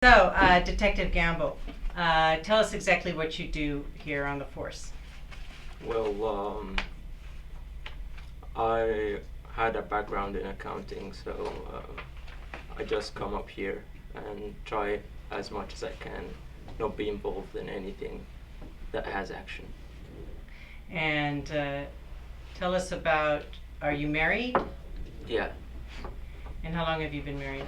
So, Detective Gamble, tell us exactly what you do here on the force. Well, I had a background in accounting, so I just come up here and try as much as I can not be involved in anything that has action. And tell us about, are you married? Yeah, And how long have you been married?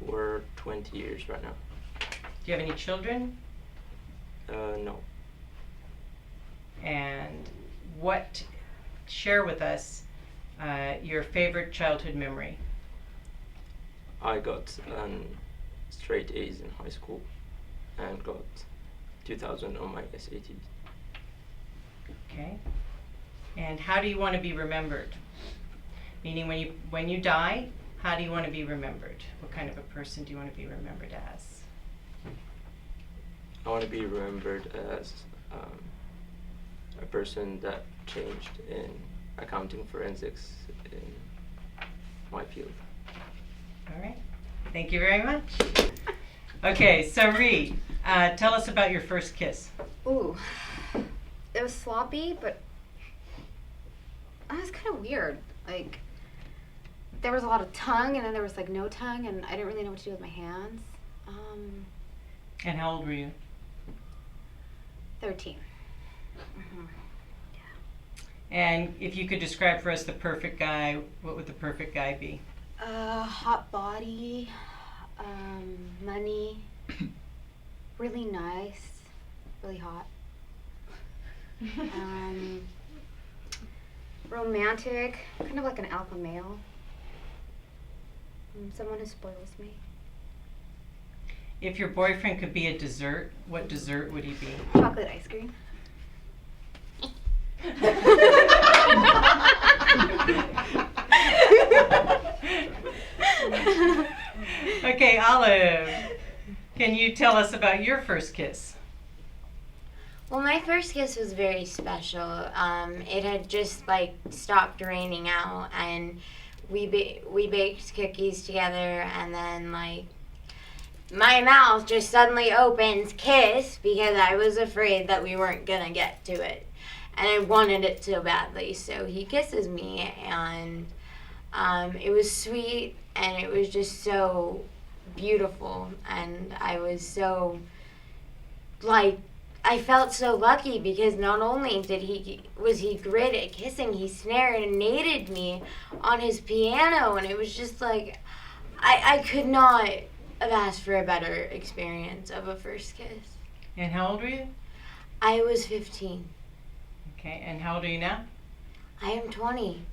for 20 years right now. Do you have any children? No. And share with us your favorite childhood memory. I got straight A's in high school and got 2000 on my SATs. Okay. And how do you want to be remembered? Meaning when you die, how do you want to be remembered? What kind of a person do you want to be remembered as? I want to be remembered as a person that changed in accounting forensics in my field. All right. Thank you very much. Okay, so Reed, tell us about your first kiss. Ooh, it was sloppy, but it was kind of weird. Like, there was a lot of tongue, and then there was like no tongue, and I didn't really know what to do with my hands. And how old were you? 13. And if you could describe for us the perfect guy, what would the perfect guy be? Hot body, money, really nice, really hot. Romantic, kind of like an alpha male. Someone who spoils me. If your boyfriend could be a dessert, what dessert would he be? Chocolate ice cream. Okay, Olive, can you tell us about your first kiss? Well, my first kiss was very special. It had just stopped raining out, and we baked cookies together, and then my mouth just suddenly opens, kiss, because I was afraid that we weren't gonna get to it, and I wanted it so badly. So he kisses me, and it was sweet, and it was just so beautiful, and I was so I felt so lucky because not only was he great at kissing, he serenaded me on his piano, and it was just I could not have asked for a better experience of a first kiss. And how old were you? I was 15. Okay, and how old are you now? I am 20.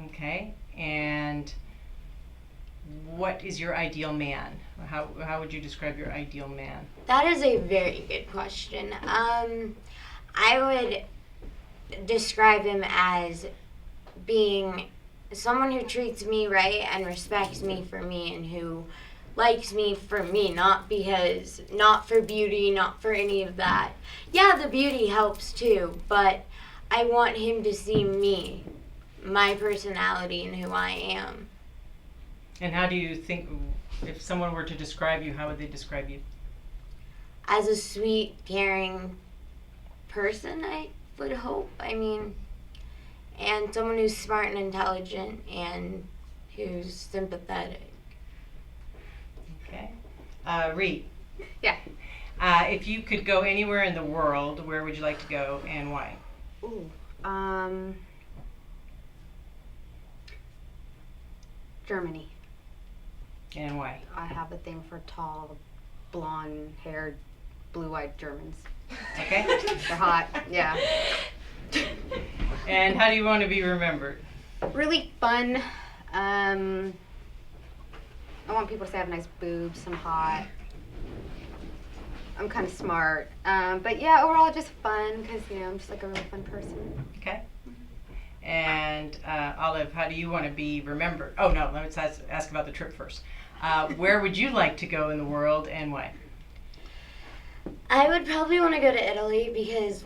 Okay, and what is your ideal man? How would you describe your ideal man? That is a very good question. I would describe him as being someone who treats me right and respects me for me, and who likes me for me, not for beauty, not for any of that. Yeah, the beauty helps too, but I want him to see me, my personality, and who I am. And how do you think, if someone were to describe you, how would they describe you? As a sweet, caring person, I would hope. And someone who's smart and intelligent and who's sympathetic. Okay. Reed. Yeah. If you could go anywhere in the world, where would you like to go and why? Ooh. Germany. And why? I have a thing for tall, blonde-haired, blue-eyed Germans. Okay. They're hot. Yeah. And how do you want to be remembered? Really fun. I want people to say I have nice boobs. I'm hot. I'm kind of smart. But yeah, overall just fun because, I'm just a really fun person. Okay. And Olive, how do you want to be remembered? Oh, no, let's ask about the trip first. Where would you like to go in the world and why? I would probably want to go to Italy because,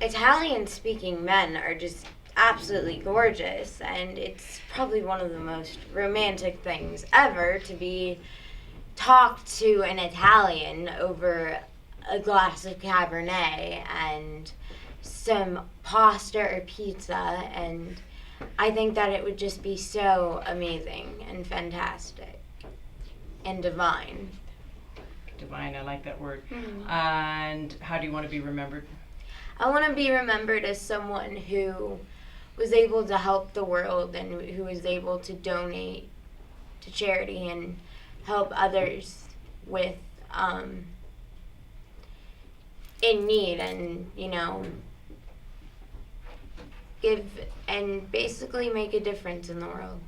Italian-speaking men are just absolutely gorgeous, and it's probably one of the most romantic things ever to be talk to an Italian over a glass of Cabernet and some pasta or pizza, and I think that it would just be so amazing and fantastic and divine. Divine, I like that word. Mhm. And how do you want to be remembered? I want to be remembered as someone who was able to help the world and who was able to donate to charity and help others with in need, and give and basically make a difference in the world.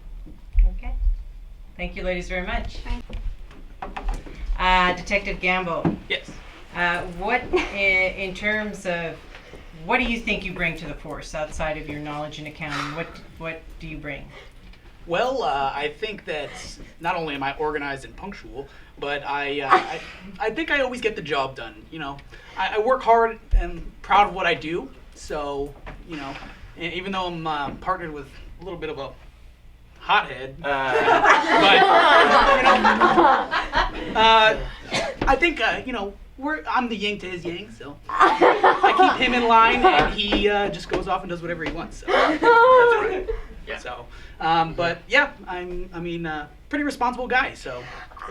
Okay. Thank you, ladies, very much. Detective Gamble, Yes. what in terms of what do you think you bring to the force outside of your knowledge in accounting? What do you bring? Well, I think that not only am I organized and punctual, but I think I always get the job done. I work hard and proud of what I do. So, even though I'm partnered with a little bit of a hothead, but I think I'm the yin to his yang, so I keep him in line, and he just goes off and does whatever he wants. So that's right. Yeah. So, but yeah, I'm pretty responsible guy. So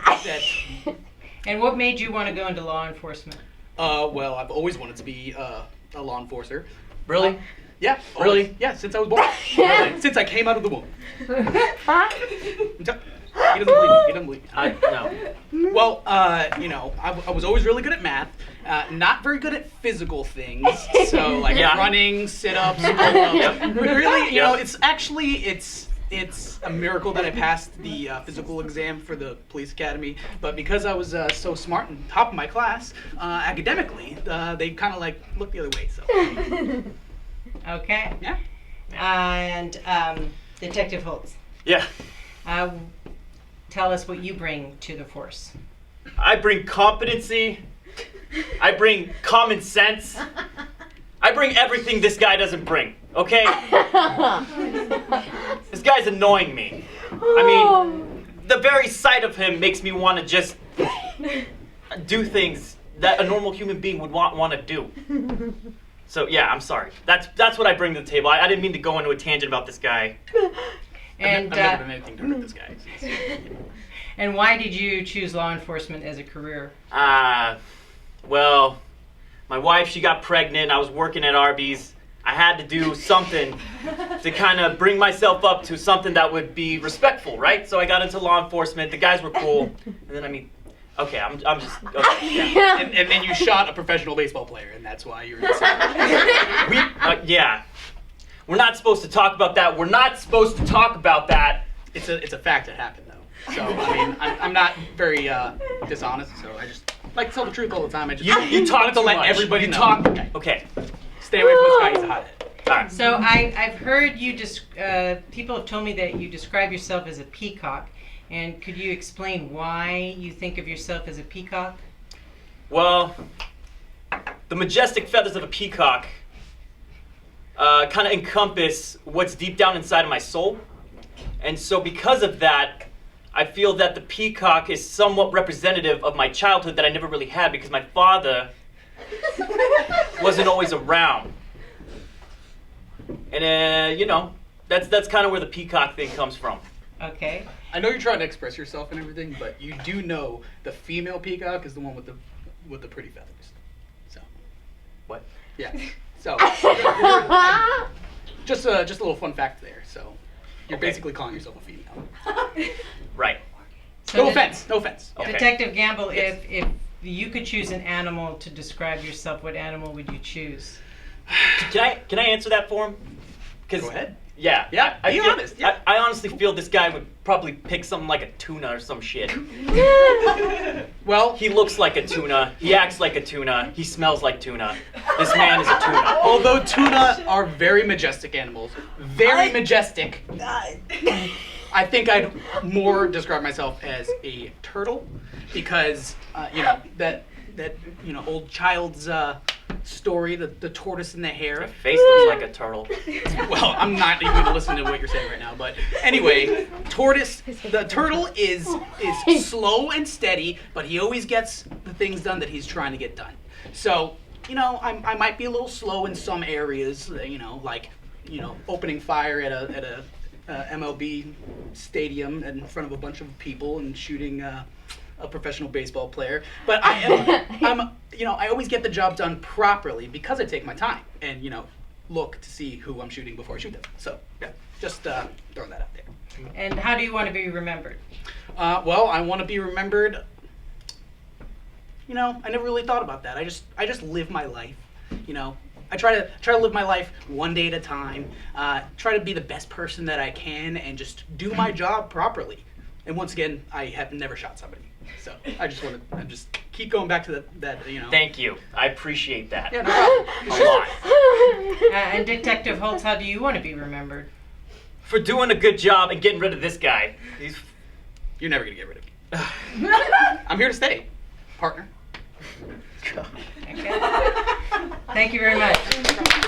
I think that. And what made you want to go into law enforcement? Well, I've always wanted to be a law enforcer. Really? Yeah. Really? Always. Yeah, since I was born. Really. Since I came out of the womb. He doesn't believe me. He doesn't believe me. No. Well, I was always really good at math. Not very good at physical things. So like Yeah. running, sit-ups, pull-ups. But really, Yeah. it's a miracle that I passed the physical exam for the police academy. But because I was so smart and top of my class academically, they kind of like looked the other way. So Okay. yeah. And Detective Holtz, Yeah, tell us what you bring to the force. I bring competency. I bring common sense. I bring everything this guy doesn't bring, okay? This guy's annoying me. I mean, the very sight of him makes me want to just do things that a normal human being would want to do. So yeah, I'm sorry. That's what I bring to the table. I didn't mean to go into a tangent about this guy. And I've never done anything to hurt this guy. and why did you choose law enforcement as a career? Well, my wife, she got pregnant. I was working at Arby's. I had to do something to kind of bring myself up to something that would be respectful, right? So I got into law enforcement. The guys were cool. And then, okay, I'm just, okay, yeah. And then you shot a professional baseball player, and that's why you're in the Yeah. We're not supposed to talk about that. We're not supposed to talk about that. It's a fact that happened, though. So, I'm not very dishonest, so I just like to tell the truth all the time. I just You talk wanted to too let much. everybody You know. talk. Okay. Okay. Stay away from this guy, he's a hothead. All right. So I've heard you people have told me that you describe yourself as a peacock, and could you explain why you think of yourself as a peacock? Well, the majestic feathers of a peacock kind of encompass what's deep down inside of my soul. And so because of that, I feel that the peacock is somewhat representative of my childhood that I never really had because my father wasn't always around. And, that's kind of where the peacock thing comes from. Okay. I know you're trying to express yourself and everything, but you do know the female peacock is the one with the pretty feathers. So. What? Yeah. So. Just a little fun fact there. So. You're Okay. basically calling yourself a female. Right. So No offense. No offense. Okay. Detective Gamble, Yes. if you could choose an animal to describe yourself, what animal would you choose? Can I answer that for him? Go ahead. Yeah. Yeah, be feel- honest, yeah. I honestly feel this guy would probably pick something like a tuna or some shit. Well, He looks like a tuna. He acts like a tuna. He smells like tuna. This man is a tuna. although tuna are very majestic animals, very majestic, I think I'd more describe myself as a turtle because that old child's story, the tortoise and the Your hare. face looks like a turtle. Well, I'm not even going to listen to what you're saying right now, but anyway, the turtle is slow and steady, but he always gets the things done that he's trying to get done. So, I might be a little slow in some areas, like, opening fire at a MLB stadium in front of a bunch of people and shooting a professional baseball player. But I always get the job done properly because I take my time and, look to see who I'm shooting before I shoot them. So, yeah, just throwing that out there. And how do you want to be remembered? Well, I want to be remembered. I never really thought about that. I just live my life. I try to live my life one day at a time. Try to be the best person that I can, and just do my job properly. And once again, I have never shot somebody. So I just keep going back to that. Thank you. I appreciate that. Yeah, no problem. A lot. And Detective Holtz, how do you want to be remembered? For doing a good job and getting rid of this guy. You're never gonna get rid of me. I'm here to stay, partner. Okay. Thank you very much.